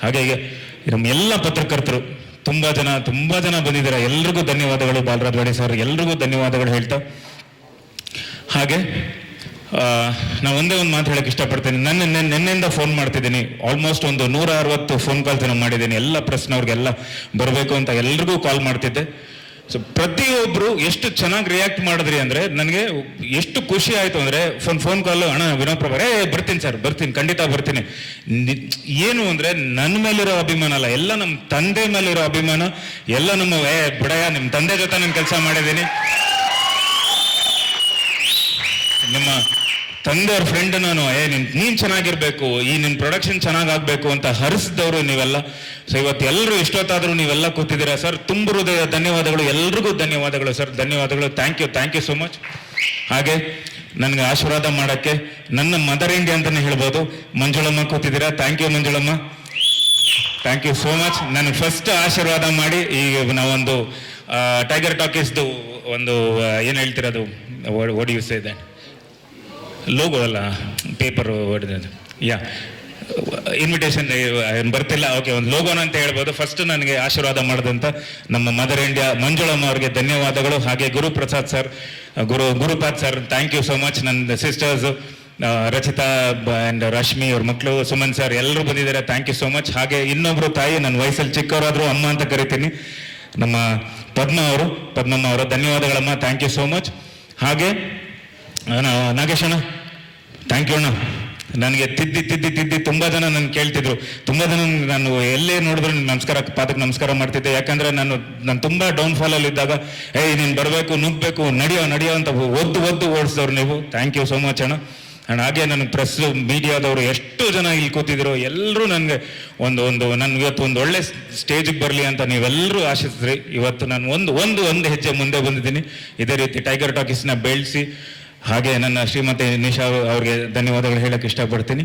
ಹಾಗೆ ನಮ್ಮ ಎಲ್ಲ ಪತ್ರಕರ್ತರು ತುಂಬ ಜನ ಬಂದಿದ್ದಾರೆ. ಎಲ್ರಿಗೂ ಧನ್ಯವಾದಗಳು. ಬಾಲರಾಜ್ ವಾಡಿ ಸರ್ ಎಲ್ರಿಗೂ ಧನ್ಯವಾದಗಳು ಹೇಳ್ತಾ, ಹಾಗೆ ನಾವು ಒಂದೇ ಒಂದು ಮಾತು ಹೇಳಕ್ಕೆ ಇಷ್ಟಪಡ್ತೀನಿ. ನಿನ್ನೆಯಿಂದ ಫೋನ್ ಮಾಡ್ತಿದ್ದೀನಿ. ಆಲ್ಮೋಸ್ಟ್ ಒಂದು 160 ಫೋನ್ ಕಾಲ್ಸ್ ನಾನು ಮಾಡಿದ್ದೀನಿ. ಎಲ್ಲ ಪ್ರೆಸ್ನವ್ರಿಗೆಲ್ಲ ಬರಬೇಕು ಅಂತ ಎಲ್ರಿಗೂ ಕಾಲ್ ಮಾಡ್ತಿದ್ದೆ. ಸೊ ಪ್ರತಿಯೊಬ್ಬರು ಎಷ್ಟು ಚೆನ್ನಾಗಿ ರಿಯಾಕ್ಟ್ ಮಾಡಿದ್ರಿ ಅಂದರೆ ನನಗೆ ಎಷ್ಟು ಖುಷಿ ಆಯಿತು ಅಂದರೆ ಫೋನ್ ಕಾಲು, ಅಣ್ಣ ವಿನೋದ್ ಪ್ರಭಾ ಬರ್ತೀನಿ ಸರ್, ಬರ್ತೀನಿ, ಖಂಡಿತ ಬರ್ತೀನಿ. ಏನು ಅಂದರೆ ನನ್ನ ಮೇಲಿರೋ ಅಭಿಮಾನ ಅಲ್ಲ, ಎಲ್ಲ ನಮ್ಮ ತಂದೆ ಮೇಲಿರೋ ಅಭಿಮಾನ. ಎಲ್ಲ ನಮ್ಮ ಬಿಡಯ್ಯ, ನಿಮ್ಮ ತಂದೆ ಜೊತೆ ನಾನು ಕೆಲಸ ಮಾಡಿದ್ದೀನಿ, ನಿಮ್ಮ ತಂದೆಯವ್ರ ಫ್ರೆಂಡ್ ನಾನು, ನೀನು ಚೆನ್ನಾಗಿರ್ಬೇಕು, ಈ ನಿನ್ನ ಪ್ರೊಡಕ್ಷನ್ ಚೆನ್ನಾಗಾಗಬೇಕು ಅಂತ ಹರಿಸಿದವರು ನೀವೆಲ್ಲ. ಸೊ ಇವತ್ತು ಎಲ್ಲರೂ ಇಷ್ಟೊತ್ತಾದರೂ ನೀವೆಲ್ಲ ಕೂತಿದ್ದೀರಾ ಸರ್. ತುಂಬ ಹೃದಯ ಧನ್ಯವಾದಗಳು, ಎಲ್ರಿಗೂ ಧನ್ಯವಾದಗಳು ಸರ್, ಧನ್ಯವಾದಗಳು. Thank you so much. ಹಾಗೆ ನನಗೆ ಆಶೀರ್ವಾದ ಮಾಡೋಕ್ಕೆ ನನ್ನ ಮದರ್ ಇಂಡಿಯಾ ಅಂತಲೇ ಹೇಳ್ಬೋದು, ಮಂಜುಳಮ್ಮ ಕೂತಿದ್ದೀರಾ. Thank you Manjulamma, thank you so much. ನನಗೆ ಫಸ್ಟ್ ಆಶೀರ್ವಾದ ಮಾಡಿ ಈಗ ನಾವೊಂದು ಟೈಗರ್ ಟಾಕೀಸ್ದು ಒಂದು ಏನು ಹೇಳ್ತಿರೋದು, ಓಡಿ ಯೂಸ್ ಇದೆ ಲೋಗೋ ಅಲ್ಲ, ಪೇಪರು ಹೊಡೆದ ಇನ್ವಿಟೇಷನ್ ಬರ್ತಿಲ್ಲ. ಓಕೆ, ಒಂದು ಲೋಗೋನ ಅಂತ ಹೇಳ್ಬೋದು. ಫಸ್ಟ್ ನನಗೆ ಆಶೀರ್ವಾದ ಮಾಡಿದಂಥ ನಮ್ಮ ಮದರ್ ಇಂಡಿಯಾ ಮಂಜುಳಮ್ಮ ಅವ್ರಿಗೆ ಧನ್ಯವಾದಗಳು. ಹಾಗೆ Guruprasad sir, Gurupad sir, thank you so much. ನನ್ನ ಸಿಸ್ಟರ್ಸು ರಚಿತಾ ಆ್ಯಂಡ್ ರಶ್ಮಿ ಅವ್ರ ಮಕ್ಕಳು, ಸುಮನ್ ಸರ್ ಎಲ್ಲರೂ ಬಂದಿದ್ದಾರೆ. Thank you so much. ಹಾಗೆ ಇನ್ನೊಬ್ಬರು ತಾಯಿ, ನನ್ನ ವಯಸ್ಸಲ್ಲಿ ಚಿಕ್ಕವರಾದರೂ ಅಮ್ಮ ಅಂತ ಕರಿತೀನಿ, ನಮ್ಮ ಪದ್ಮಮ್ಮ ಅವರು, ಧನ್ಯವಾದಗಳಮ್ಮ, ಥ್ಯಾಂಕ್ ಯು ಸೋ ಮಚ್. ಹಾಗೆ ನಾಗೇಶ್ ಅಣ್ಣ, ಥ್ಯಾಂಕ್ ಯು ಅಣ್ಣ. ನನಗೆ ತಿದ್ದಿ ತುಂಬ ಜನ ನನ್ನ ಕೇಳ್ತಿದ್ರು, ತುಂಬ ಜನ ನಾನು ಎಲ್ಲೇ ನೋಡಿದ್ರು ಪಾದಕ್ಕೆ ನಮಸ್ಕಾರ ಮಾಡ್ತಿದ್ದೆ. ಯಾಕಂದರೆ ನಾನು ತುಂಬ ಡೌನ್ಫಾಲಲ್ಲಿ ಇದ್ದಾಗ ನೀನು ಬರಬೇಕು, ನುಗ್ಗಬೇಕು, ನಡೆಯೋ ಅಂತ ಒದ್ದು ಓಡಿಸಿದವ್ರು ನೀವು. ಥ್ಯಾಂಕ್ ಯು ಸೋ ಮಚ್ ಅಣ್ಣ. ಹಾಗೆ ನನ್ನ ಪ್ರೆಸ್ ಮೀಡಿಯಾದವರು ಎಷ್ಟು ಜನ ಇಲ್ಲಿ ಕೂತಿದ್ರು, ಎಲ್ಲರೂ ನನಗೆ ನಾನು ಇವತ್ತು ಒಂದು ಒಳ್ಳೆ ಸ್ಟೇಜಿಗೆ ಬರಲಿ ಅಂತ ನೀವೆಲ್ಲರೂ ಆಶಿಸಿದ್ರಿ. ಇವತ್ತು ನಾನು ಒಂದು ಹೆಜ್ಜೆ ಮುಂದೆ ಬಂದಿದ್ದೀನಿ. ಇದೇ ರೀತಿ ಟೈಗರ್ ಟಾಕೀಸ್ನ ಬೆಳೆಸಿ, ಹಾಗೆ ನನ್ನ ಶ್ರೀಮತಿ ನಿಶಾ ಅವ್ರಿಗೆ ಧನ್ಯವಾದಗಳು ಹೇಳಕ್ಕೆ ಇಷ್ಟಪಡ್ತೀನಿ.